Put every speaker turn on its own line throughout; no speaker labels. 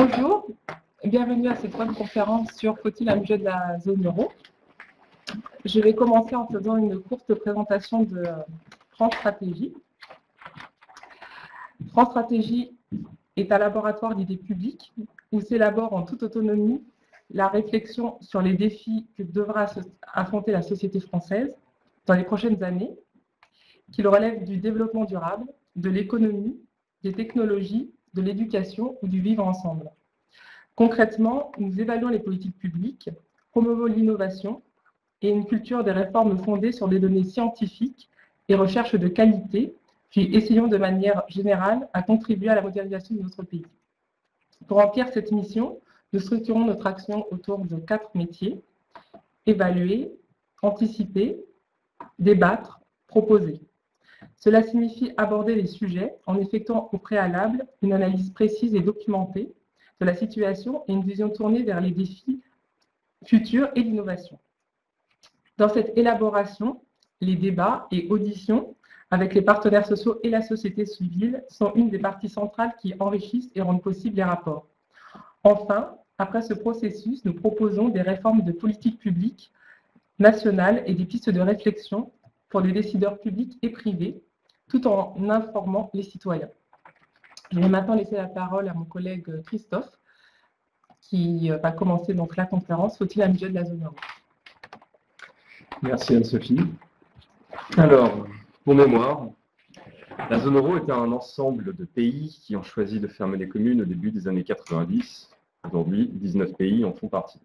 Bonjour, bienvenue à cette web conférence sur Faut-il un budget de la zone euro. Je vais commencer en faisant une courte présentation de France Stratégie. France Stratégie est un laboratoire d'idées publiques où s'élabore en toute autonomie la réflexion sur les défis que devra affronter la société française dans les prochaines années, qu'il relève du développement durable, de l'économie, des technologies, de l'éducation ou du vivre ensemble. Concrètement, nous évaluons les politiques publiques, promouvons l'innovation et une culture des réformes fondées sur des données scientifiques et recherche de qualité, puis essayons de manière générale à contribuer à la modernisation de notre pays. Pour remplir cette mission, nous structurons notre action autour de 4 métiers: évaluer, anticiper, débattre, proposer. Cela signifie aborder les sujets en effectuant au préalable une analyse précise et documentée de la situation et une vision tournée vers les défis futurs et l'innovation. Dans cette élaboration, les débats et auditions avec les partenaires sociaux et la société civile sont une des parties centrales qui enrichissent et rendent possibles les rapports. Enfin, après ce processus, nous proposons des réformes de politique publique nationale et des pistes de réflexion pour les décideurs publics et privés, tout en informant les citoyens. Je vais maintenant laisser la parole à mon collègue Christophe, qui va commencer donc la conférence « Faut-il un budget de la zone euro ?»
Merci Anne-Sophie. Alors, pour mémoire, la zone euro est un ensemble de pays qui ont choisi de fermer les communes au début des années 90. Aujourd'hui, 19 pays en font partie.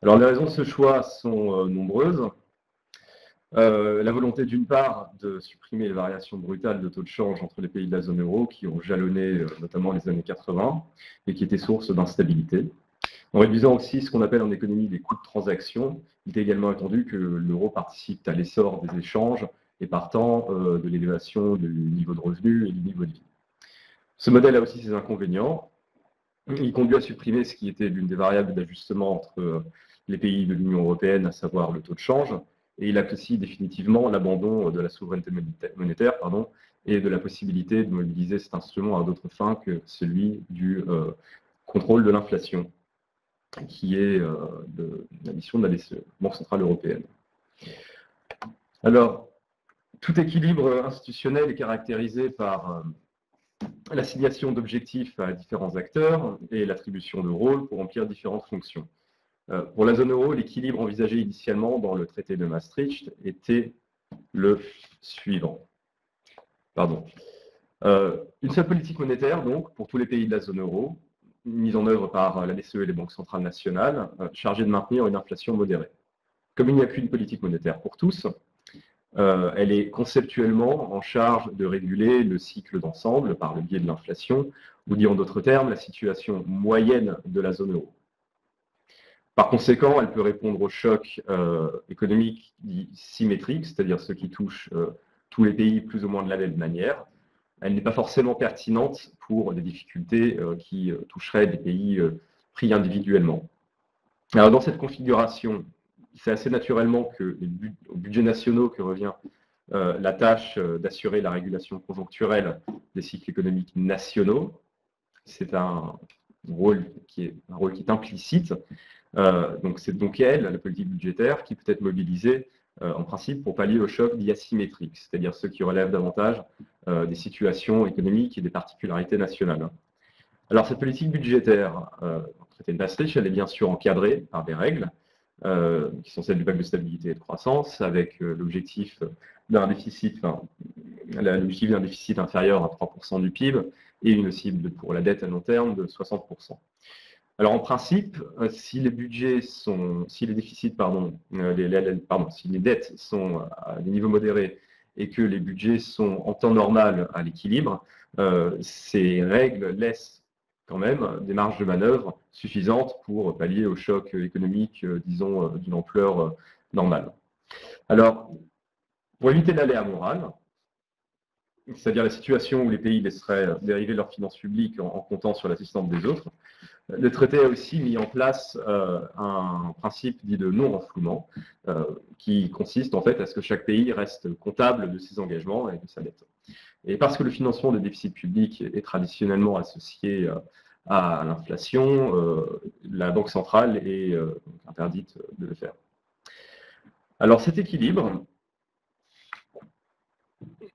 Alors, les raisons de ce choix sont nombreuses. La volonté d'une part de supprimer les variations brutales de taux de change entre les pays de la zone euro qui ont jalonné notamment les années 80 et qui étaient source d'instabilité. En réduisant aussi ce qu'on appelle en économie les coûts de transaction, il est également attendu que l'euro participe à l'essor des échanges et partant de l'élévation du niveau de revenu et du niveau de vie. Ce modèle a aussi ses inconvénients. Il conduit à supprimer ce qui était l'une des variables d'ajustement entre les pays de l'Union européenne, à savoir le taux de change, et il acte aussi définitivement l'abandon de la souveraineté monétaire et de la possibilité de mobiliser cet instrument à d'autres fins que celui du contrôle de l'inflation, qui est la mission de la BCE, Banque centrale européenne. Alors, tout équilibre institutionnel est caractérisé par l'assignation d'objectifs à différents acteurs et l'attribution de rôles pour remplir différentes fonctions. Pour la zone euro, l'équilibre envisagé initialement dans le traité de Maastricht était le suivant. Une seule politique monétaire, donc, pour tous les pays de la zone euro, mise en œuvre par la BCE et les banques centrales nationales, chargée de maintenir une inflation modérée. Comme il n'y a qu'une politique monétaire pour tous, elle est conceptuellement en charge de réguler le cycle d'ensemble par le biais de l'inflation, ou dit en d'autres termes, la situation moyenne de la zone euro. Par conséquent, elle peut répondre aux chocs économiques symétriques, c'est-à-dire ceux qui touchent tous les pays plus ou moins de la même manière. Elle n'est pas forcément pertinente pour des difficultés qui toucheraient des pays pris individuellement. Alors, dans cette configuration, c'est assez naturellement que aux budgets nationaux que revient la tâche d'assurer la régulation conjoncturelle des cycles économiques nationaux. C'est un rôle qui est implicite. Donc c'est donc elle, la politique budgétaire, qui peut être mobilisée en principe pour pallier au choc dits asymétriques, c'est-à-dire ceux qui relèvent davantage des situations économiques et des particularités nationales. Alors cette politique budgétaire, le traité de Maastricht, elle est bien sûr encadrée par des règles qui sont celles du pacte de stabilité et de croissance, avec l'objectif d'un déficit, d'un déficit inférieur à 3% du PIB et une cible pour la dette à long terme de 60%. Alors en principe, si les dettes sont à des niveaux modérés et que les budgets sont en temps normal à l'équilibre, ces règles laissent quand même des marges de manœuvre suffisantes pour pallier au choc économique, disons, d'une ampleur normale. Alors, pour éviter l'aléa moral, c'est-à-dire la situation où les pays laisseraient dériver leurs finances publiques en comptant sur l'assistance des autres, le traité a aussi mis en place un principe dit de non-renflouement qui consiste en fait à ce que chaque pays reste comptable de ses engagements et de sa dette. Et parce que le financement des déficits publics est traditionnellement associé à l'inflation, la Banque centrale est interdite de le faire. Alors cet équilibre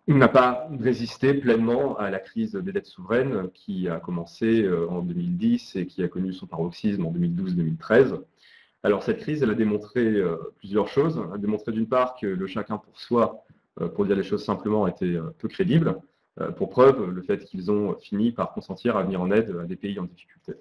n'a pas résisté pleinement à la crise des dettes souveraines qui a commencé en 2010 et qui a connu son paroxysme en 2012-2013. Alors cette crise, elle a démontré plusieurs choses. Elle a démontré d'une part que le chacun pour soi, pour dire les choses simplement, était peu crédible. Pour preuve, le fait qu'ils ont fini par consentir à venir en aide à des pays en difficulté.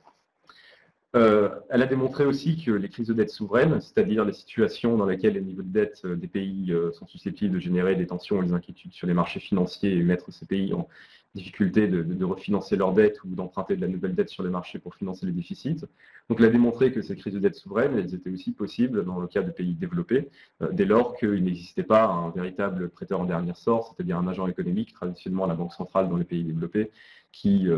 Elle a démontré aussi que les crises de dette souveraines, c'est-à-dire les situations dans lesquelles les niveaux de dette des pays sont susceptibles de générer des tensions et des inquiétudes sur les marchés financiers et mettre ces pays en difficulté de refinancer leurs dettes ou d'emprunter de la nouvelle dette sur les marchés pour financer les déficits. Donc, elle a démontré que ces crises de dette souveraines, elles étaient aussi possibles dans le cas de pays développés, dès lors qu'il n'existait pas un véritable prêteur en dernier sort, c'est-à-dire un agent économique, traditionnellement la Banque centrale dans les pays développés, qui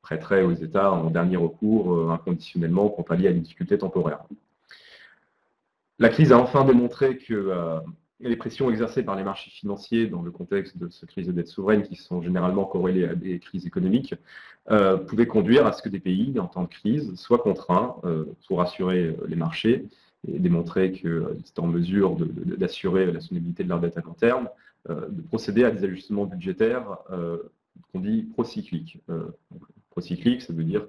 prêterait aux États en dernier recours inconditionnellement pour pallier à des difficultés temporaires. La crise a enfin démontré que les pressions exercées par les marchés financiers dans le contexte de ces crises de dette souveraine, qui sont généralement corrélées à des crises économiques, pouvaient conduire à ce que des pays, en temps de crise, soient contraints, pour assurer les marchés et démontrer qu'ils étaient en mesure d'assurer la soutenabilité de leur dette à long terme, de procéder à des ajustements budgétaires qu'on dit procycliques. Procyclique, ça veut dire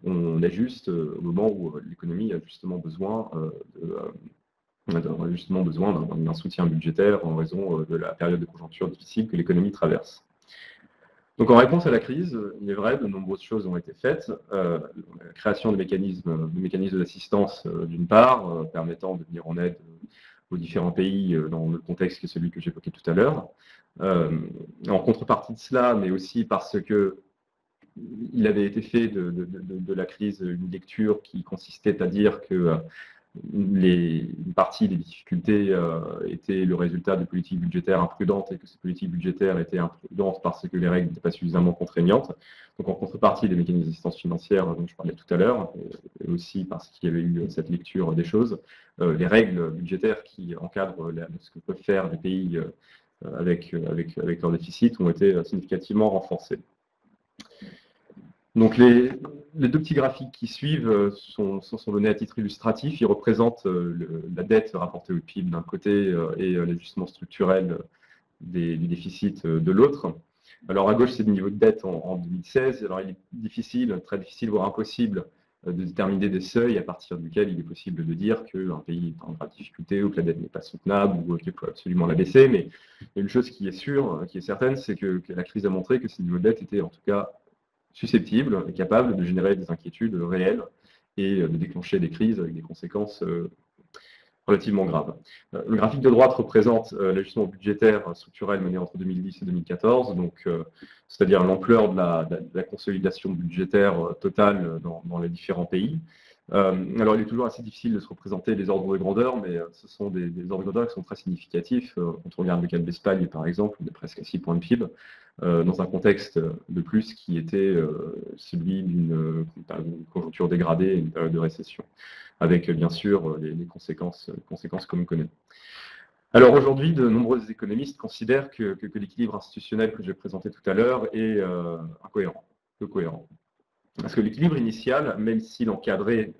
qu'on ajuste au moment où l'économie a justement besoin d'un soutien budgétaire en raison de la période de conjoncture difficile que l'économie traverse. Donc en réponse à la crise, il est vrai, de nombreuses choses ont été faites. La création de mécanismes d'assistance d'une part, permettant de venir en aide aux différents pays dans le contexte qui est celui que j'évoquais tout à l'heure. En contrepartie de cela, mais aussi parce que il avait été fait de la crise une lecture qui consistait à dire que une partie des difficultés étaient le résultat de politiques budgétaires imprudentes et que ces politiques budgétaires étaient imprudentes parce que les règles n'étaient pas suffisamment contraignantes. Donc en contrepartie des mécanismes d'assistance financière dont je parlais tout à l'heure, et aussi parce qu'il y avait eu cette lecture des choses, les règles budgétaires qui encadrent ce que peuvent faire les pays avec leur déficit ont été significativement renforcées. Donc les deux petits graphiques qui suivent sont donnés à titre illustratif. Ils représentent la dette rapportée au PIB d'un côté et l'ajustement structurel du déficit de l'autre. Alors à gauche, c'est le niveau de dette en 2016. Alors il est difficile, très difficile, voire impossible de déterminer des seuils à partir duquel il est possible de dire qu'un pays est en grave difficulté ou que la dette n'est pas soutenable ou qu'il faut absolument la baisser. Mais il y a une chose qui est sûre, qui est certaine, c'est que la crise a montré que ces niveaux de dette étaient en tout cas susceptibles et capables de générer des inquiétudes réelles et de déclencher des crises avec des conséquences relativement graves. Le graphique de droite représente l'ajustement budgétaire structurel mené entre 2010 et 2014, c'est-à-dire l'ampleur de la consolidation budgétaire totale dans les différents pays. Alors, il est toujours assez difficile de se représenter les ordres de grandeur, mais ce sont des ordres de grandeur qui sont très significatifs. Quand on regarde le cas de l'Espagne, par exemple, on est presque à 6 points de PIB, dans un contexte de plus qui était celui d'une conjoncture dégradée et une période de récession, avec bien sûr les conséquences que l'on connaît. Alors aujourd'hui, de nombreux économistes considèrent que l'équilibre institutionnel que j'ai présenté tout à l'heure est incohérent, peu cohérent. Parce que l'équilibre initial, même s'il encadrait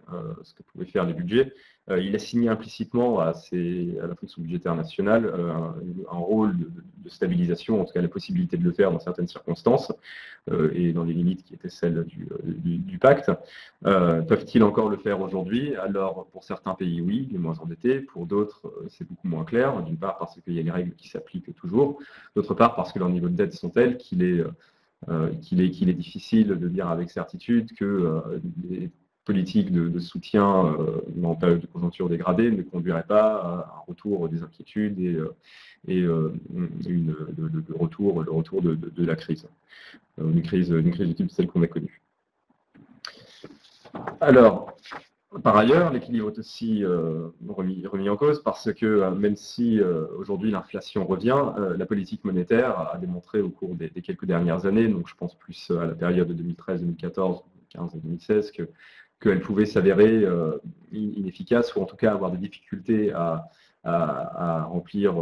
ce que pouvaient faire les budgets, il assignait implicitement à la fonction budgétaire nationale un rôle de stabilisation, en tout cas la possibilité de le faire dans certaines circonstances, et dans les limites qui étaient celles du pacte. Peuvent-ils encore le faire aujourd'hui? Alors pour certains pays, oui, les moins endettés. Pour d'autres, c'est beaucoup moins clair. D'une part parce qu'il y a les règles qui s'appliquent toujours, d'autre part parce que leurs niveaux de dette sont tels qu'il est difficile de dire avec certitude que les politiques de soutien en période de conjoncture dégradée ne conduiraient pas à un retour des inquiétudes et le retour de la crise, une crise de type celle qu'on a connue. Alors, par ailleurs, l'équilibre est aussi remis en cause parce que même si aujourd'hui l'inflation revient, la politique monétaire a démontré au cours des quelques dernières années, donc je pense plus à la période de 2013, 2014, 2015 et 2016, qu'elle pouvait s'avérer inefficace ou en tout cas avoir des difficultés à à remplir,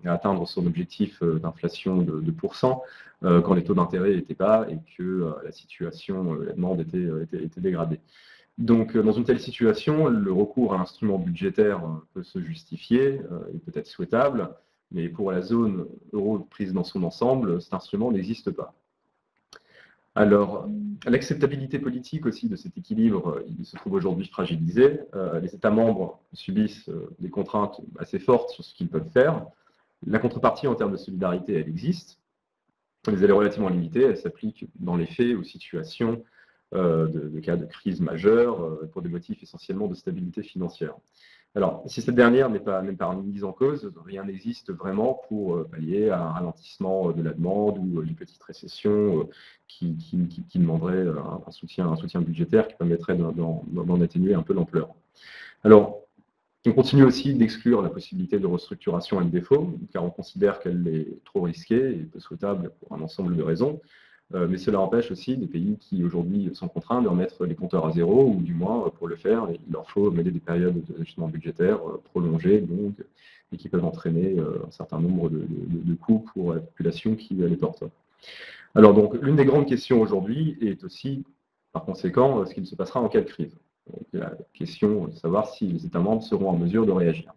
à atteindre son objectif d'inflation de 2%, quand les taux d'intérêt étaient bas et que la situation, la demande était dégradée. Donc, dans une telle situation, le recours à un instrument budgétaire peut se justifier, et peut être souhaitable, mais pour la zone euro prise dans son ensemble, cet instrument n'existe pas. Alors, l'acceptabilité politique aussi de cet équilibre, il se trouve aujourd'hui fragilisé. Les États membres subissent des contraintes assez fortes sur ce qu'ils peuvent faire. La contrepartie en termes de solidarité, elle existe, mais elle est relativement limitée. Elle s'applique dans les faits aux situations de cas de crise majeure pour des motifs essentiellement de stabilité financière. Alors, si cette dernière n'est pas même pas mise en cause, rien n'existe vraiment pour pallier à un ralentissement de la demande ou une petite récession qui demanderait un soutien budgétaire qui permettrait d'en atténuer un peu l'ampleur. Alors, on continue aussi d'exclure la possibilité de restructuration à défaut, car on considère qu'elle est trop risquée et peu souhaitable pour un ensemble de raisons. Mais cela empêche aussi des pays qui aujourd'hui sont contraints de remettre les compteurs à zéro, ou du moins pour le faire, il leur faut mener des périodes d'ajustement budgétaire prolongées, donc, et qui peuvent entraîner un certain nombre de coûts pour la population qui les porte. Alors donc, l'une des grandes questions aujourd'hui est aussi, par conséquent, ce qu'il se passera en cas de crise. Donc, la question de savoir si les États membres seront en mesure de réagir.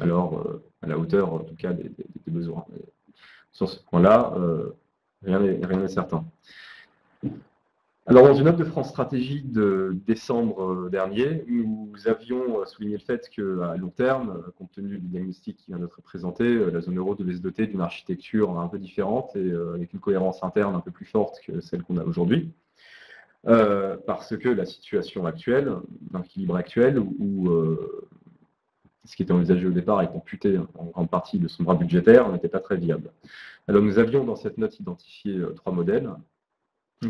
Alors, à la hauteur, en tout cas, des besoins. Mais sur ce point-là, rien n'est certain. Alors, dans une note de France Stratégie de décembre dernier, nous avions souligné le fait qu'à long terme, compte tenu du diagnostic qui vient d'être présenté, la zone euro devait se doter d'une architecture un peu différente et avec une cohérence interne un peu plus forte que celle qu'on a aujourd'hui. Parce que la situation actuelle, l'équilibre actuel, où ce qui était envisagé au départ est amputé en grande partie de son bras budgétaire, n'était pas très viable. Alors nous avions dans cette note identifié 3 modèles,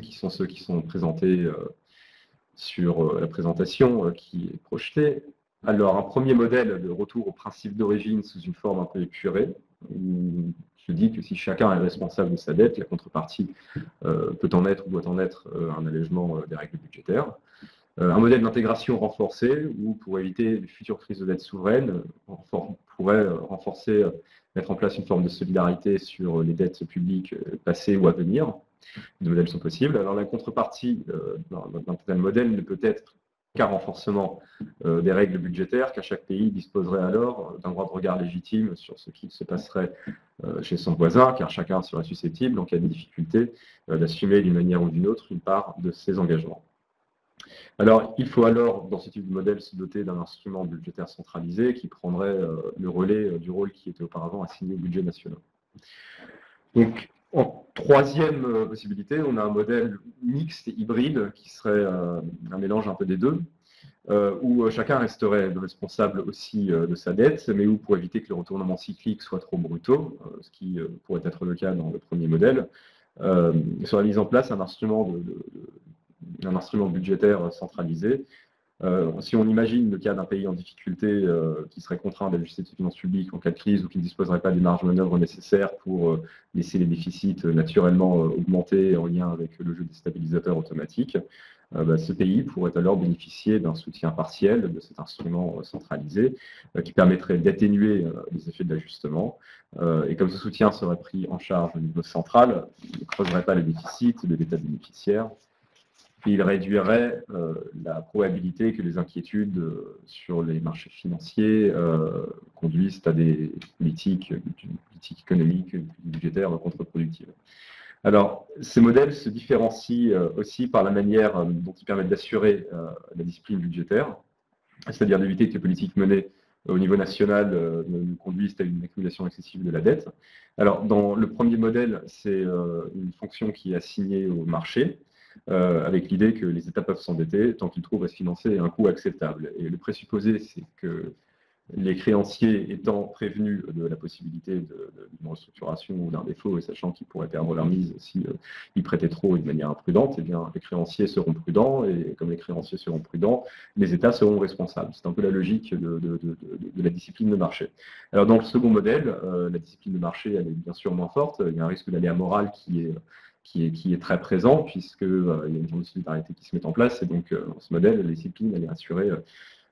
qui sont ceux qui sont présentés sur la présentation qui est projetée. Alors un premier modèle de retour au principe d'origine sous une forme un peu épurée, où je dis que si chacun est responsable de sa dette, la contrepartie peut en être ou doit en être un allègement des règles budgétaires. Un modèle d'intégration renforcé, où pour éviter de futures crises de dette souveraine, on pourrait mettre en place une forme de solidarité sur les dettes publiques passées ou à venir. Les modèles sont possibles. Alors la contrepartie d'un tel modèle ne peut être qu'un renforcement des règles budgétaires, car chaque pays disposerait alors d'un droit de regard légitime sur ce qui se passerait chez son voisin, car chacun serait susceptible, en cas de difficulté, d'assumer d'une manière ou d'une autre une part de ses engagements. Alors, il faut alors, dans ce type de modèle, se doter d'un instrument budgétaire centralisé qui prendrait le relais du rôle qui était auparavant assigné au budget national. Donc, en troisième possibilité, on a un modèle mixte et hybride qui serait un mélange un peu des deux, où chacun resterait responsable aussi de sa dette, mais où pour éviter que le retournement cyclique soit trop brutaux, ce qui pourrait être le cas dans le premier modèle, serait mise en place un instrument budgétaire centralisé. Si on imagine le cas d'un pays en difficulté qui serait contraint d'ajuster ses finances publiques en cas de crise ou qui ne disposerait pas des marges de manœuvre nécessaires pour laisser les déficits naturellement augmenter en lien avec le jeu des stabilisateurs automatiques, ce pays pourrait alors bénéficier d'un soutien partiel de cet instrument centralisé qui permettrait d'atténuer les effets de l'ajustement. Et comme ce soutien serait pris en charge au niveau central, il ne creuserait pas les déficits de l'État bénéficiaire. Il réduirait la probabilité que les inquiétudes sur les marchés financiers conduisent à des politiques économiques et budgétaires contre-productives. Alors, ces modèles se différencient aussi par la manière dont ils permettent d'assurer la discipline budgétaire, c'est-à-dire d'éviter que les politiques menées au niveau national ne conduisent à une accumulation excessive de la dette. Alors, dans le premier modèle, c'est une fonction qui est assignée au marché, avec l'idée que les États peuvent s'endetter tant qu'ils trouvent à se financer un coût acceptable. Et le présupposé, c'est que les créanciers étant prévenus de la possibilité d'une restructuration ou d'un défaut, et sachant qu'ils pourraient perdre leur mise s'ils prêtaient trop et de manière imprudente, eh bien, les créanciers seront prudents, et comme les créanciers seront prudents, les États seront responsables. C'est un peu la logique de la discipline de marché. Alors, dans le second modèle, la discipline de marché, elle est bien sûr moins forte. Il y a un risque d'aléa moral qui est très présent, puisqu'il y a une forme de solidarité qui se met en place, et donc dans ce modèle, la discipline elle est assurée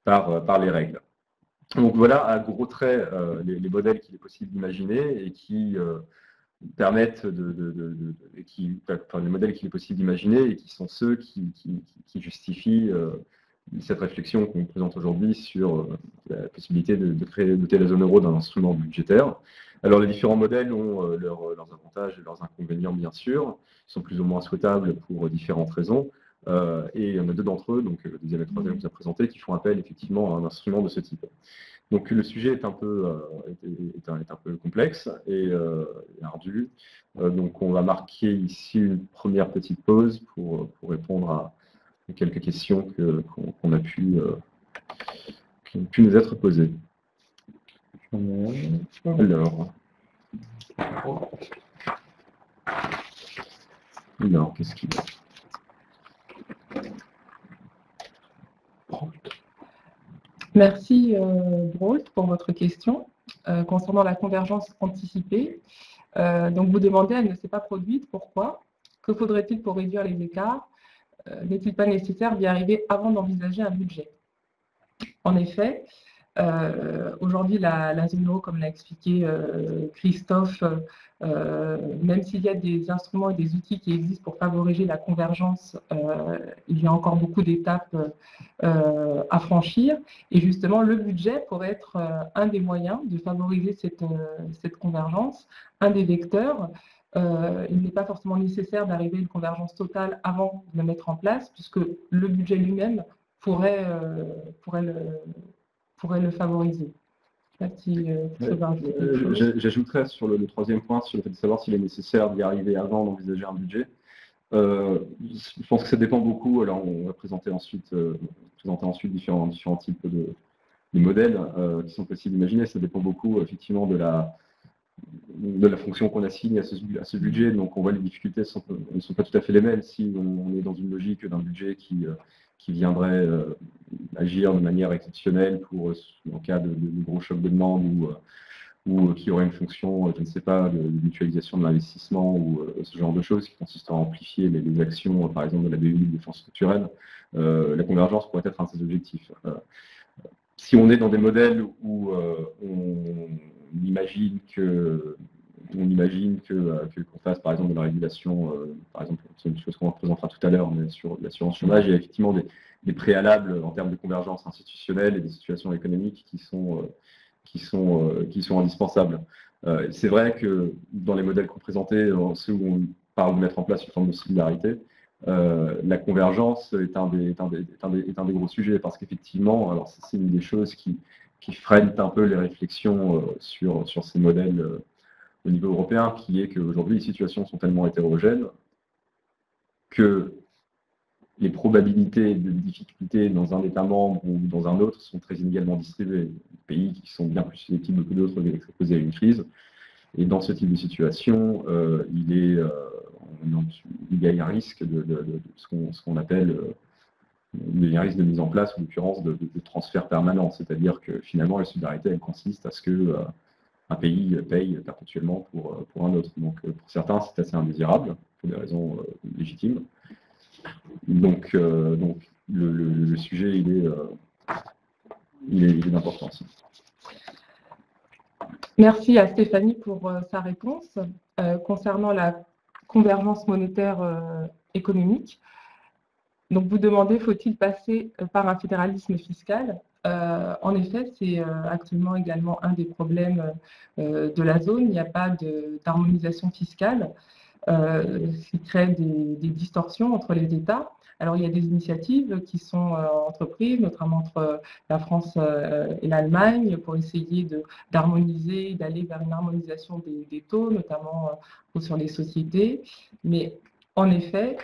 par les règles. Donc voilà à gros traits les modèles qu'il est possible d'imaginer et qui permettent les modèles qu'il est possible d'imaginer et qui sont ceux qui justifient cette réflexion qu'on présente aujourd'hui sur la possibilité de doter la zone euro d'un instrument budgétaire. Alors les différents modèles ont leurs avantages et leurs inconvénients bien sûr, ils sont plus ou moins souhaitables pour différentes raisons. Et il y en a deux d'entre eux, donc le deuxième et le troisième que vous avez présenté, qui font appel effectivement à un instrument de ce type. Donc le sujet est un peu complexe et ardu. Donc on va marquer ici une première petite pause pour répondre à quelques questions qu'on a pu nous être posées. Alors qu'est-ce qu'il y a ?
Merci Brault pour votre question concernant la convergence anticipée. Donc vous demandez, elle ne s'est pas produite, pourquoi? Que faudrait-il pour réduire les écarts? N'est-il pas nécessaire d'y arriver avant d'envisager un budget? En effet, aujourd'hui, la zone euro, comme l'a expliqué Christophe, même s'il y a des instruments et des outils qui existent pour favoriser la convergence, il y a encore beaucoup d'étapes à franchir. Et justement, le budget pourrait être un des moyens de favoriser cette convergence, un des vecteurs. Il n'est pas forcément nécessaire d'arriver à une convergence totale avant de le mettre en place, puisque le budget lui-même pourrait le favoriser.
J'ajouterais sur le troisième point, sur le fait de savoir s'il est nécessaire d'y arriver avant d'envisager un budget. Je pense que ça dépend beaucoup. Alors, on va présenter ensuite différents types de modèles qui sont possibles d'imaginer. Ça dépend beaucoup, effectivement, de la fonction qu'on assigne à ce budget. Donc, on voit les difficultés ne sont pas tout à fait les mêmes. Si on est dans une logique d'un budget qui viendrait agir de manière exceptionnelle en cas de gros choc de demande ou qui aurait une fonction, je ne sais pas, de mutualisation de l'investissement ou ce genre de choses qui consiste à amplifier les actions, par exemple, de la BEI, des fonds structurels, la convergence pourrait être un de ces objectifs. Si on est dans des modèles où on imagine qu'on fasse par exemple de la régulation, par exemple, c'est une chose qu'on représentera tout à l'heure, mais sur l'assurance chômage, il y a effectivement des préalables en termes de convergence institutionnelle et des situations économiques qui sont indispensables. C'est vrai que dans les modèles qu'on présentait, ceux où on parle de mettre en place une forme de solidarité, la convergence est un des gros sujets parce qu'effectivement, alors c'est une des choses qui freinent un peu les réflexions sur ces modèles au niveau européen, qui est qu'aujourd'hui les situations sont tellement hétérogènes que les probabilités de difficultés dans un État membre ou dans un autre sont très inégalement distribuées. Des pays qui sont bien plus susceptibles que d'autres d'être exposés à une crise. Et dans ce type de situation, il y a un risque de ce qu'on appelle un risque de mise en place, ou en l'occurrence de transfert permanent. C'est-à-dire que finalement, la solidarité, elle consiste à ce que un pays paye perpétuellement pour un autre. Donc pour certains, c'est assez indésirable, pour des raisons légitimes. Donc le sujet, il est d'importance.
Merci à Stéphanie pour sa réponse. Concernant la convergence monétaire économique, donc vous demandez, faut-il passer par un fédéralisme fiscal? En effet, c'est actuellement également un des problèmes de la zone. Il n'y a pas d'harmonisation fiscale, ce qui crée des distorsions entre les États. Alors, il y a des initiatives qui sont entreprises, notamment entre la France et l'Allemagne, pour essayer d'harmoniser, d'aller vers une harmonisation des taux, notamment sur les sociétés. Mais en effet,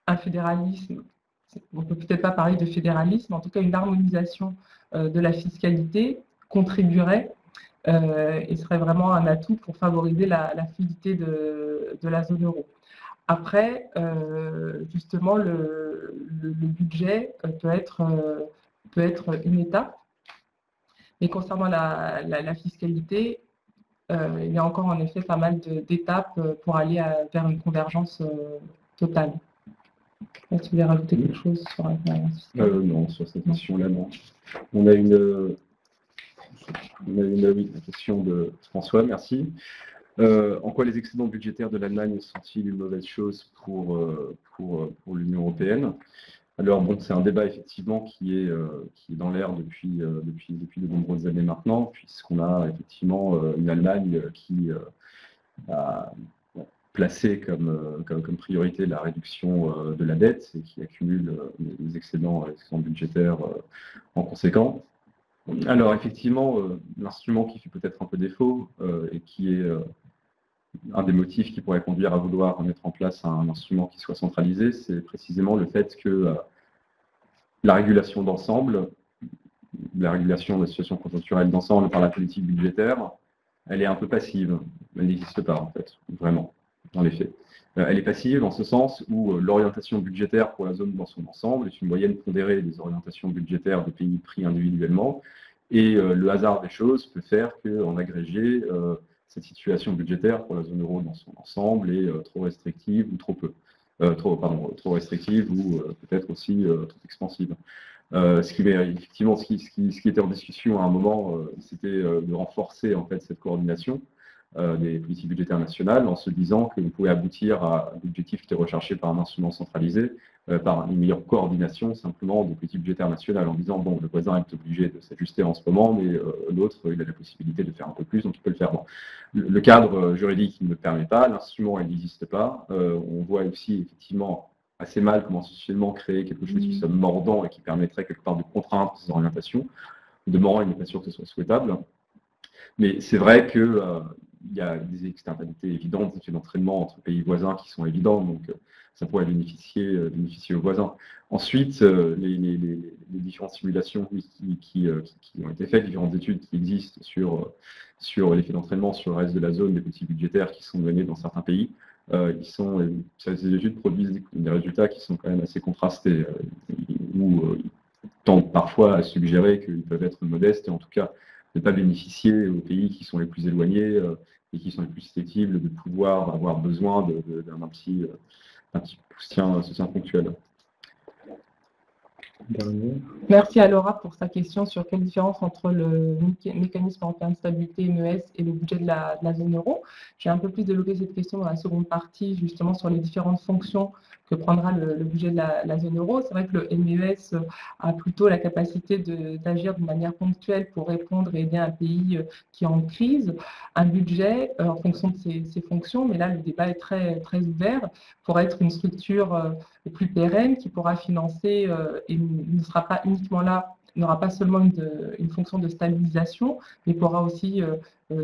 un fédéralisme, on ne peut peut-être pas parler de fédéralisme, en tout cas une harmonisation de la fiscalité contribuerait et serait vraiment un atout pour favoriser la fluidité de la zone euro. Après, justement, le budget peut être une étape, mais concernant la fiscalité, il y a encore en effet pas mal d'étapes pour aller vers une convergence totale. Est-ce que vous voulez rajouter quelque chose sur la
non, sur cette question-là, non. On a une question de François, merci. En quoi les excédents budgétaires de l'Allemagne sont-ils une mauvaise chose pour l'Union européenne? Alors bon, c'est un débat effectivement qui est dans l'air depuis de nombreuses années maintenant, puisqu'on a effectivement une Allemagne qui a placé comme priorité la réduction de la dette et qui accumule les excédents budgétaires en conséquence. Alors effectivement, l'instrument qui fait peut-être un peu défaut et qui est un des motifs qui pourrait conduire à vouloir mettre en place un instrument qui soit centralisé, c'est précisément le fait que la régulation d'ensemble, la régulation de la situation conjoncturelle d'ensemble par la politique budgétaire, elle est un peu passive. Elle n'existe pas, en fait, vraiment, dans les faits. Elle est passive en ce sens où l'orientation budgétaire pour la zone dans son ensemble est une moyenne pondérée des orientations budgétaires des pays pris individuellement. Et le hasard des choses peut faire qu'en agrégé, cette situation budgétaire pour la zone euro dans son ensemble est trop restrictive ou trop peu. Trop restrictive ou peut-être aussi trop expansive. Ce qui était en discussion à un moment, c'était de renforcer en fait cette coordination des politiques budgétaires nationales en se disant qu'on pouvait aboutir à l'objectif qui était recherché par un instrument centralisé, par une meilleure coordination simplement des politiques budgétaires nationales, en disant bon, le voisin est obligé de s'ajuster en ce moment, mais l'autre, il a la possibilité de faire un peu plus, donc il peut le faire. Bon. Le cadre juridique ne le permet pas, l'instrument il n'existe pas. On voit aussi effectivement assez mal comment socialement créer quelque chose qui soit mordant et qui permettrait quelque part de contraindre ces orientations. De demeurant, il n'est pas sûr que ce soit souhaitable. Mais c'est vrai que il y a des externalités évidentes, des effets d'entraînement entre pays voisins qui sont évidents, donc ça pourrait bénéficier aux voisins. Ensuite, les différentes simulations qui ont été faites, différentes études qui existent sur l'effet d'entraînement sur le reste de la zone des politiques budgétaires qui sont menées dans certains pays, ces études produisent des résultats qui sont quand même assez contrastés, où ils tendent parfois à suggérer qu'ils peuvent être modestes et en tout cas ne pas bénéficier aux pays qui sont les plus éloignés et qui sont les plus susceptibles de pouvoir avoir besoin d'un petit soutien ponctuel.
Merci à Laura pour sa question sur quelle différence entre le mécanisme européen de stabilité MES et le budget de la zone euro. J'ai un peu plus développé cette question dans la seconde partie, justement sur les différentes fonctions que prendra le budget de la zone euro. C'est vrai que le MES a plutôt la capacité d'agir de manière ponctuelle pour répondre et aider un pays qui est en crise. Un budget, en fonction de ses fonctions, mais là le débat est très, très ouvert, pour être une structure plus pérenne qui pourra financer et ne sera pas uniquement là, n'aura pas seulement une fonction de stabilisation, mais pourra aussi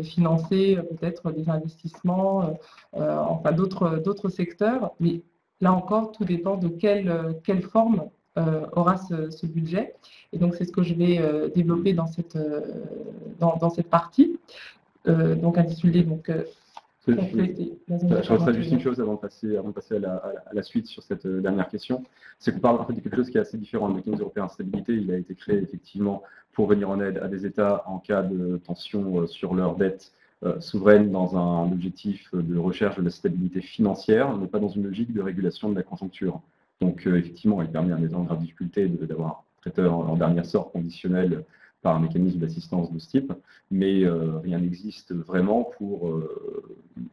financer peut-être des investissements, enfin d'autres secteurs. Mais là encore, tout dépend de quelle forme aura ce budget. Et donc, c'est ce que je vais développer dans cette partie. Donc, intitulée
je rajouterai juste une chose avant de passer à la suite sur cette dernière question. C'est qu'on parle en fait de quelque chose qui est assez différent. Le mécanisme européen de stabilité, il a été créé effectivement pour venir en aide à des États en cas de tension sur leur dette souveraine dans un objectif de recherche de la stabilité financière, mais pas dans une logique de régulation de la conjoncture. Donc effectivement, il permet à des gens en grave difficulté d'avoir un prêteur en dernier sort conditionnel par un mécanisme d'assistance de ce type, mais rien n'existe vraiment pour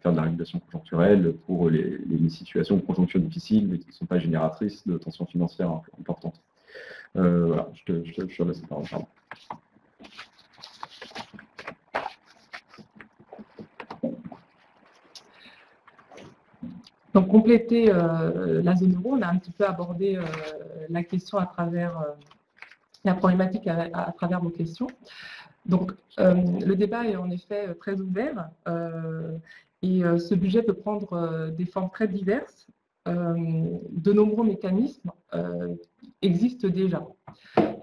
faire de la régulation conjoncturelle pour les situations de conjoncture difficiles, mais qui ne sont pas génératrices de tensions financières importantes. Voilà, je te laisse la parole. Pardon.
Donc, compléter la zone euro, on a un petit peu abordé la question à travers la problématique à travers vos questions. Donc, le débat est en effet très ouvert et ce budget peut prendre des formes très diverses. De nombreux mécanismes existent déjà.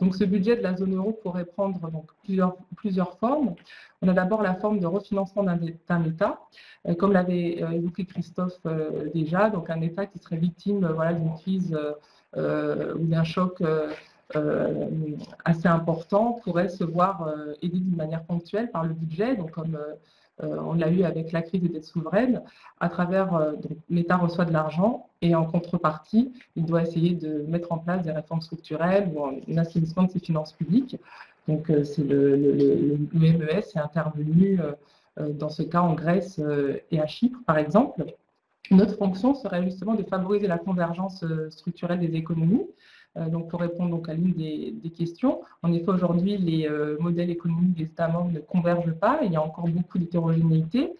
Donc, ce budget de la zone euro pourrait prendre donc, plusieurs formes. On a d'abord la forme de refinancement d'un État, comme l'avait évoqué Christophe déjà, donc un État qui serait victime d'une crise ou d'un choc assez important pourrait se voir aidé d'une manière ponctuelle par le budget, donc comme On l'a eu avec la crise des dettes souveraines. À travers, l'État reçoit de l'argent et en contrepartie, il doit essayer de mettre en place des réformes structurelles ou un assainissement de ses finances publiques. Donc, c'est le MES est intervenu dans ce cas en Grèce et à Chypre, par exemple. Notre fonction serait justement de favoriser la convergence structurelle des économies. Donc, pour répondre donc à l'une des questions, en effet, aujourd'hui, les modèles économiques des États membres ne convergent pas. Il y a encore beaucoup d'hétérogénéité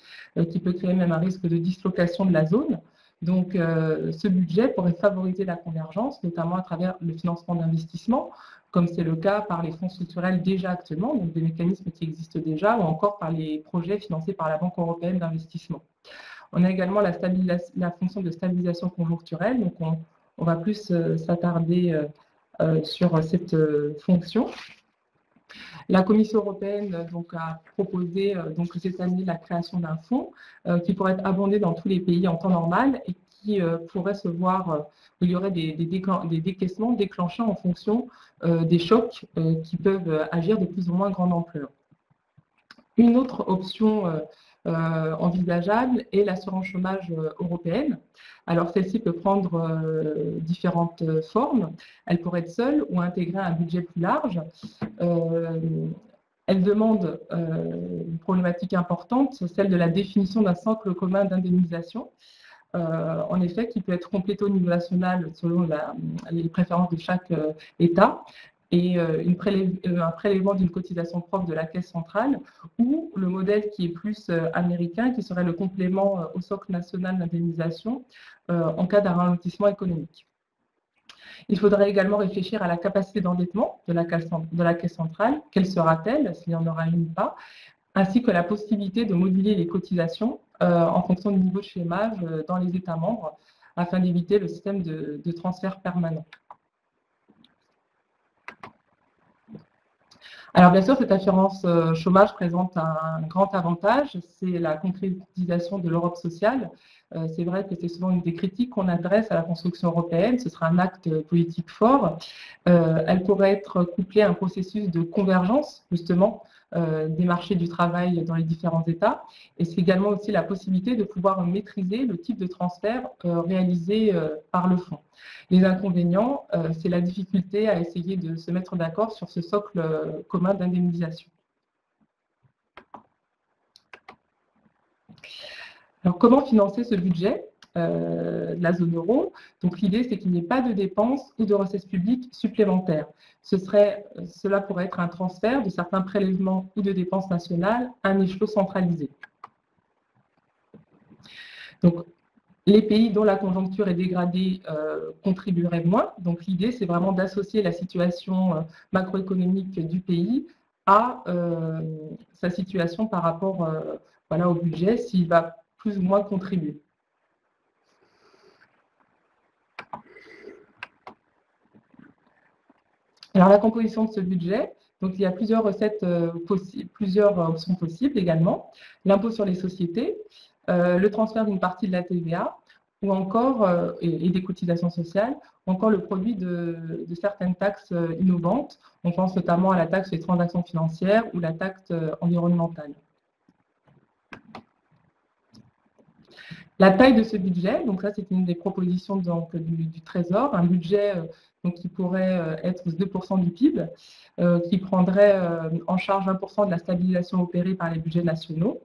qui peut créer même un risque de dislocation de la zone. Donc, ce budget pourrait favoriser la convergence, notamment à travers le financement d'investissements, comme c'est le cas par les fonds structurels déjà actuellement, donc des mécanismes qui existent déjà, ou encore par les projets financés par la Banque européenne d'investissement. On a également la fonction de stabilisation conjoncturelle, donc on va plus s'attarder sur cette fonction. La Commission européenne donc, a proposé donc, cette année la création d'un fonds qui pourrait être abondé dans tous les pays en temps normal et qui pourrait se voir, il y aurait des décaissements déclenchés en fonction des chocs qui peuvent agir de plus ou moins grande ampleur. Une autre option envisageable est l'assurance chômage européenne. Alors celle-ci peut prendre différentes formes. Elle pourrait être seule ou intégrer un budget plus large. Elle demande une problématique importante, celle de la définition d'un socle commun d'indemnisation. En effet, qui peut être complété au niveau national selon les préférences de chaque État, et un prélèvement d'une cotisation propre de la caisse centrale, ou le modèle qui est plus américain, qui serait le complément au socle national d'indemnisation en cas d'un ralentissement économique. Il faudrait également réfléchir à la capacité d'endettement de la caisse centrale, quelle sera-t-elle, s'il y en aura une ou pas, ainsi que la possibilité de moduler les cotisations en fonction du niveau de chômage dans les États membres, afin d'éviter le système de transfert permanent. Alors bien sûr, cette assurance chômage présente un grand avantage, c'est la concrétisation de l'Europe sociale. C'est vrai que c'est souvent une des critiques qu'on adresse à la construction européenne, ce sera un acte politique fort. Elle pourrait être couplée à un processus de convergence, justement, des marchés du travail dans les différents États. Et c'est également aussi la possibilité de pouvoir maîtriser le type de transfert réalisé par le fonds. Les inconvénients, c'est la difficulté à essayer de se mettre d'accord sur ce socle commun d'indemnisation. Alors, comment financer ce budget de la zone euro? Donc, l'idée, c'est qu'il n'y ait pas de dépenses ou de recettes publiques supplémentaires. Cela pourrait être un transfert de certains prélèvements ou de dépenses nationales à un échelon centralisé. Donc, les pays dont la conjoncture est dégradée contribueraient moins. Donc, l'idée, c'est vraiment d'associer la situation macroéconomique du pays à sa situation par rapport voilà, au budget, s'il va plus ou moins contribuer. Alors, la composition de ce budget, donc il y a plusieurs recettes possibles, plusieurs options possibles également. L'impôt sur les sociétés, le transfert d'une partie de la TVA, ou encore, et des cotisations sociales, ou encore le produit de certaines taxes innovantes. On pense notamment à la taxe sur les transactions financières ou la taxe environnementale. La taille de ce budget, donc ça c'est une des propositions donc, du Trésor, un budget donc, qui pourrait être 2% du PIB, qui prendrait en charge 20% de la stabilisation opérée par les budgets nationaux.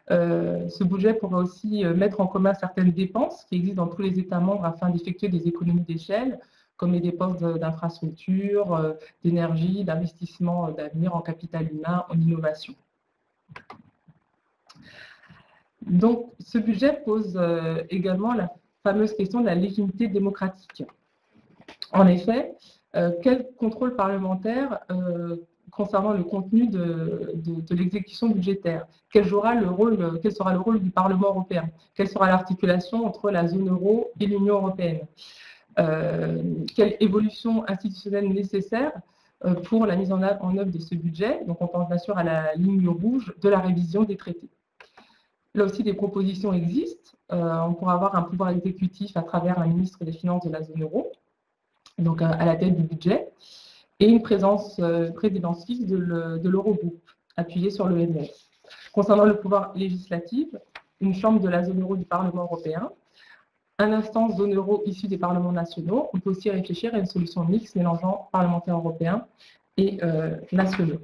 Ce budget pourrait aussi mettre en commun certaines dépenses qui existent dans tous les États membres afin d'effectuer des économies d'échelle, comme les dépenses d'infrastructures, d'énergie, d'investissement d'avenir en capital humain, en innovation. Donc, ce budget pose également la fameuse question de la légitimité démocratique. En effet, quel contrôle parlementaire concernant le contenu de l'exécution budgétaire? Quel sera le rôle du Parlement européen? Quelle sera l'articulation entre la zone euro et l'Union européenne? Quelle évolution institutionnelle nécessaire pour la mise en œuvre de ce budget? Donc, on pense bien sûr à la ligne rouge de la révision des traités. Là aussi, des propositions existent. On pourra avoir un pouvoir exécutif à travers un ministre des Finances de la zone euro, donc à la tête du budget, et une présidence fixe de l'Eurogroupe, appuyée sur le MES. Concernant le pouvoir législatif, une chambre de la zone euro du Parlement européen, une instance zone euro issue des parlements nationaux. On peut aussi réfléchir à une solution mixte mélangeant parlementaires européens et nationaux.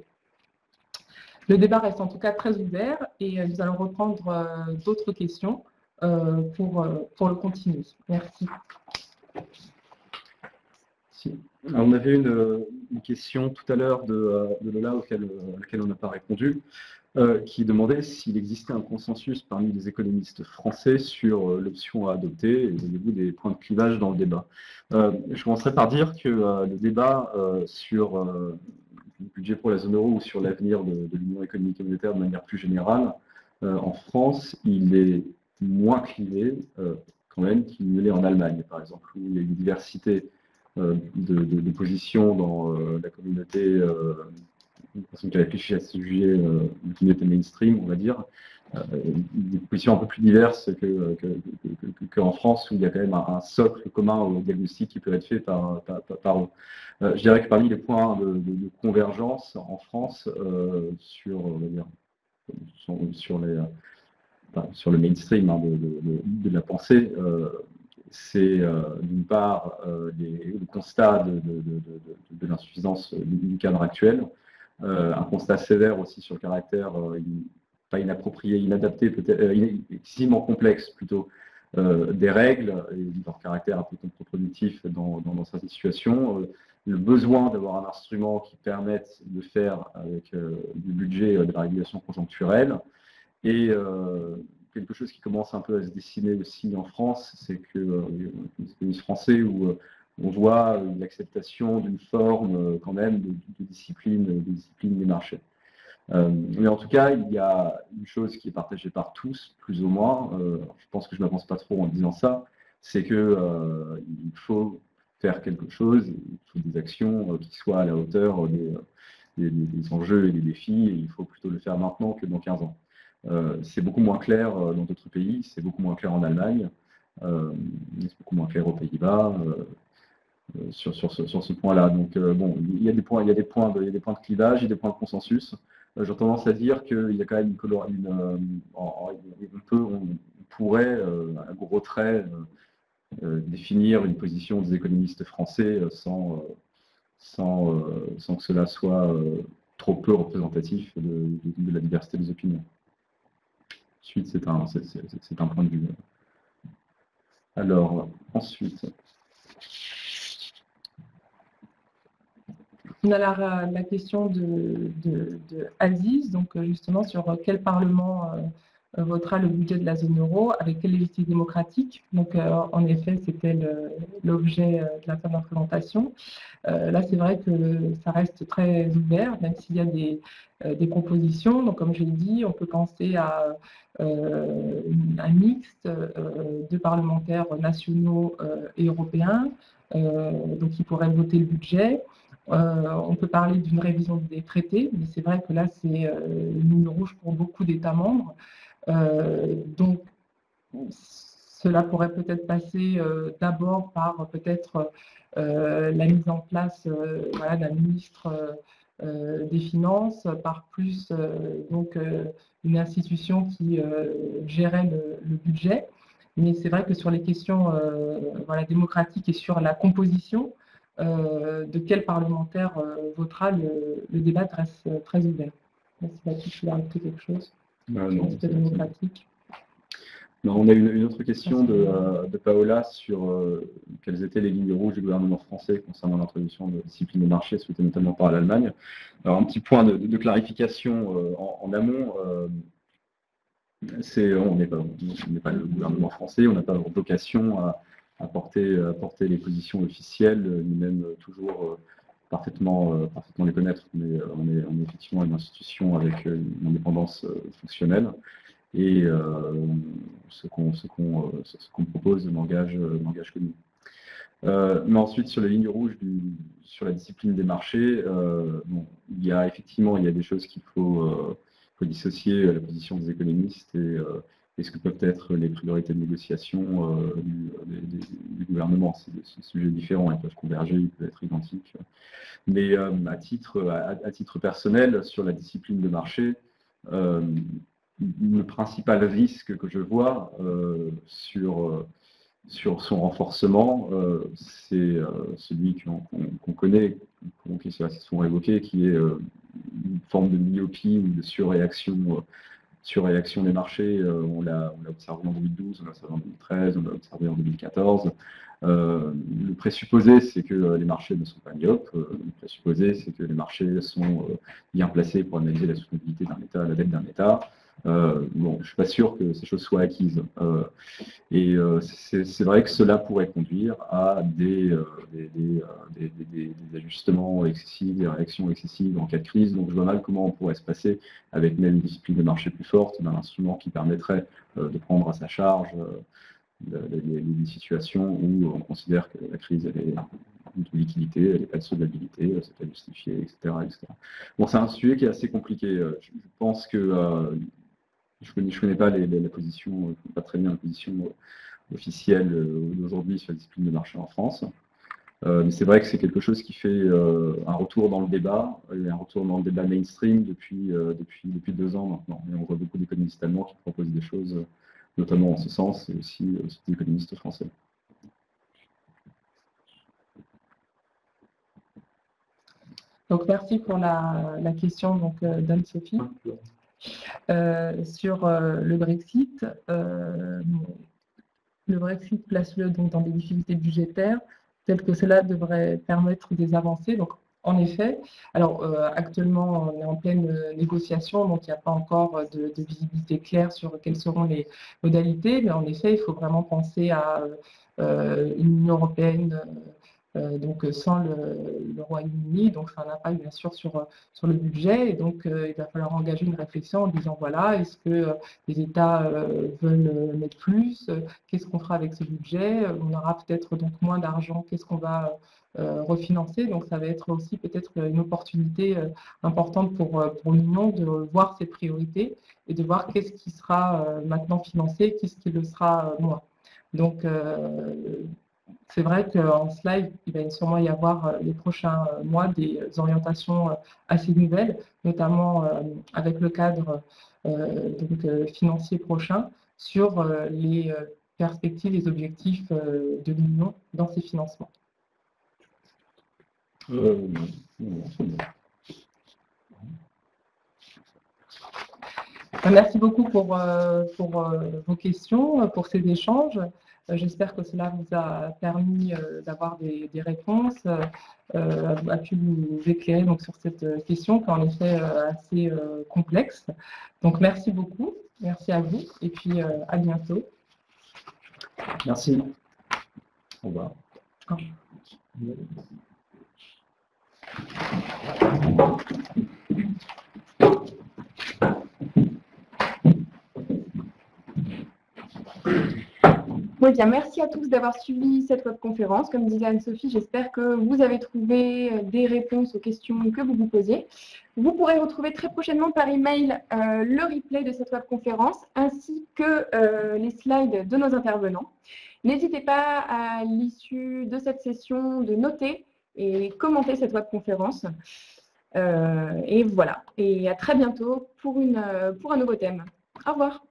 Le débat reste en tout cas très ouvert et nous allons reprendre d'autres questions pour le continuer. Merci.
Alors, on avait une question tout à l'heure de Lola à laquelle on n'a pas répondu, qui demandait s'il existait un consensus parmi les économistes français sur l'option à adopter et avez-vous des points de clivage dans le débat. Je commencerai par dire que le débat sur le budget pour la zone euro ou sur l'avenir de l'Union économique et monétaire de manière plus générale, en France, il est moins clivé quand même qu'il ne l'est en Allemagne, par exemple, où il y a une diversité de positions dans la communauté, une personne qui réfléchit à ce sujet, la communauté mainstream, on va dire, des positions un peu plus diverses qu'en France, où il y a quand même un socle commun au diagnostic qui peut être fait par eux. Je dirais que parmi les points de convergence en France sur le mainstream de la pensée, c'est d'une part le constat de l'insuffisance du cadre actuel, un constat sévère aussi sur le caractère pas inapproprié, inadapté, peut-être excessivement complexe plutôt, des règles et leur caractère un peu contre-productif dans certaines situations, le besoin d'avoir un instrument qui permette de faire avec du budget de la régulation conjoncturelle et quelque chose qui commence un peu à se dessiner aussi en France, c'est que les économistes français où on voit l'acceptation d'une forme quand même de discipline des marchés. Mais en tout cas, il y a une chose qui est partagée par tous, plus ou moins, je pense que je ne m'avance pas trop en disant ça, c'est qu'il faut faire quelque chose, il faut des actions qui soient à la hauteur des enjeux et des défis, et il faut plutôt le faire maintenant que dans 15 ans. C'est beaucoup moins clair dans d'autres pays, c'est beaucoup moins clair en Allemagne, c'est beaucoup moins clair aux Pays-Bas sur ce point-là. Donc bon, il y a des points de clivage, il y a des points de consensus. J'ai tendance à dire qu'il y a quand même on pourrait à gros traits définir une position des économistes français sans que cela soit trop peu représentatif de la diversité des opinions. Ensuite, c'est un point de vue. Alors, ensuite.
On a la question de Aziz, donc justement sur quel Parlement votera le budget de la zone euro, avec quelle légitimité démocratique. Donc en effet, c'était l'objet de la fin de la présentation. Là, c'est vrai que ça reste très ouvert, même s'il y a des propositions. Donc comme je l'ai dit, on peut penser à un mixte de parlementaires nationaux et européens, donc qui pourraient voter le budget. On peut parler d'une révision des traités, mais c'est vrai que là, c'est une ligne rouge pour beaucoup d'États membres. Donc, cela pourrait peut-être passer d'abord par peut-être la mise en place d'un ministre des Finances, par plus donc une institution qui gérait le budget. Mais c'est vrai que sur les questions démocratiques et sur la composition, de quel parlementaire votera, le débat reste très ouvert. Si Baptiste, tu veux rajouter quelque chose sur l'aspect démocratique.
Non, on a une autre question de Paola sur quelles étaient les lignes rouges du gouvernement français concernant l'introduction de discipline de marché souhaitée notamment par l'Allemagne. Alors un petit point de clarification en amont. On n'est pas le gouvernement français, on n'a pas vocation à porter les positions officielles, ni même toujours parfaitement les connaître, mais on est effectivement une institution avec une indépendance fonctionnelle, et ce qu'on propose n'engage que nous. Mais ensuite, sur les lignes rouges, sur la discipline des marchés, il y a des choses qu'il faut dissocier la position des économistes et ce que peuvent être les priorités de négociation du gouvernement. C'est des sujets différents, ils peuvent converger, ils peuvent être identiques. Mais à titre personnel, sur la discipline de marché, le principal risque que je vois sur son renforcement, c'est celui qu'on connaît, qui se sont évoqués, qui est une forme de myopie ou de surréaction des marchés. On l'a observé en 2012, on l'a observé en 2013, on l'a observé en 2014. Le présupposé, c'est que les marchés ne sont pas myopes. Le présupposé, c'est que les marchés sont bien placés pour analyser la soutenabilité d'un État, la dette d'un État. Bon, je ne suis pas sûr que ces choses soient acquises. C'est vrai que cela pourrait conduire à des ajustements excessifs, des réactions excessives en cas de crise. Donc je vois mal comment on pourrait se passer avec même une discipline de marché plus forte, d'un instrument qui permettrait de prendre à sa charge des situations où on considère que la crise elle est de liquidité, elle n'est pas de solvabilité, c'est pas justifié, etc., etc. Bon, c'est un sujet qui est assez compliqué. Je pense que je connais pas la position, pas très bien la position officielle d'aujourd'hui sur la discipline de marché en France. Mais c'est vrai que c'est quelque chose qui fait un retour dans le débat, un retour dans le débat mainstream depuis 2 ans maintenant. Et on voit beaucoup d'économistes allemands qui proposent des choses, notamment en ce sens, et aussi des économistes français.
Donc, merci pour la question d'Anne-Sophie. Sur le Brexit, place-le donc dans des difficultés budgétaires, telles que cela devrait permettre des avancées. Donc, en effet, alors actuellement, on est en pleine négociation, donc il n'y a pas encore de visibilité claire sur quelles seront les modalités, mais en effet, il faut vraiment penser à une Union européenne donc sans le Royaume-Uni, donc ça a un impact bien sûr sur le budget, et donc il va falloir engager une réflexion en disant voilà, est-ce que les États veulent mettre plus, qu'est-ce qu'on fera avec ce budget, on aura peut-être donc moins d'argent, qu'est-ce qu'on va refinancer, donc ça va être aussi peut-être une opportunité importante pour l'Union de voir ses priorités et de voir qu'est-ce qui sera maintenant financé, qu'est-ce qui le sera moins. Donc c'est vrai qu'en slide, il va sûrement y avoir les prochains mois des orientations assez nouvelles, notamment avec le cadre financier prochain sur les perspectives et les objectifs de l'Union dans ses financements. Merci beaucoup pour vos questions, pour ces échanges. J'espère que cela vous a permis d'avoir des réponses, a pu vous éclairer donc, sur cette question qui est en effet assez complexe. Donc merci beaucoup, merci à vous et puis à bientôt.
Merci. Au revoir.
Bon, bien, merci à tous d'avoir suivi cette webconférence. Comme disait Anne-Sophie, j'espère que vous avez trouvé des réponses aux questions que vous vous posiez. Vous pourrez retrouver très prochainement par email le replay de cette webconférence ainsi que les slides de nos intervenants. N'hésitez pas à l'issue de cette session de noter et commenter cette webconférence. Et voilà. Et à très bientôt pour un nouveau thème. Au revoir.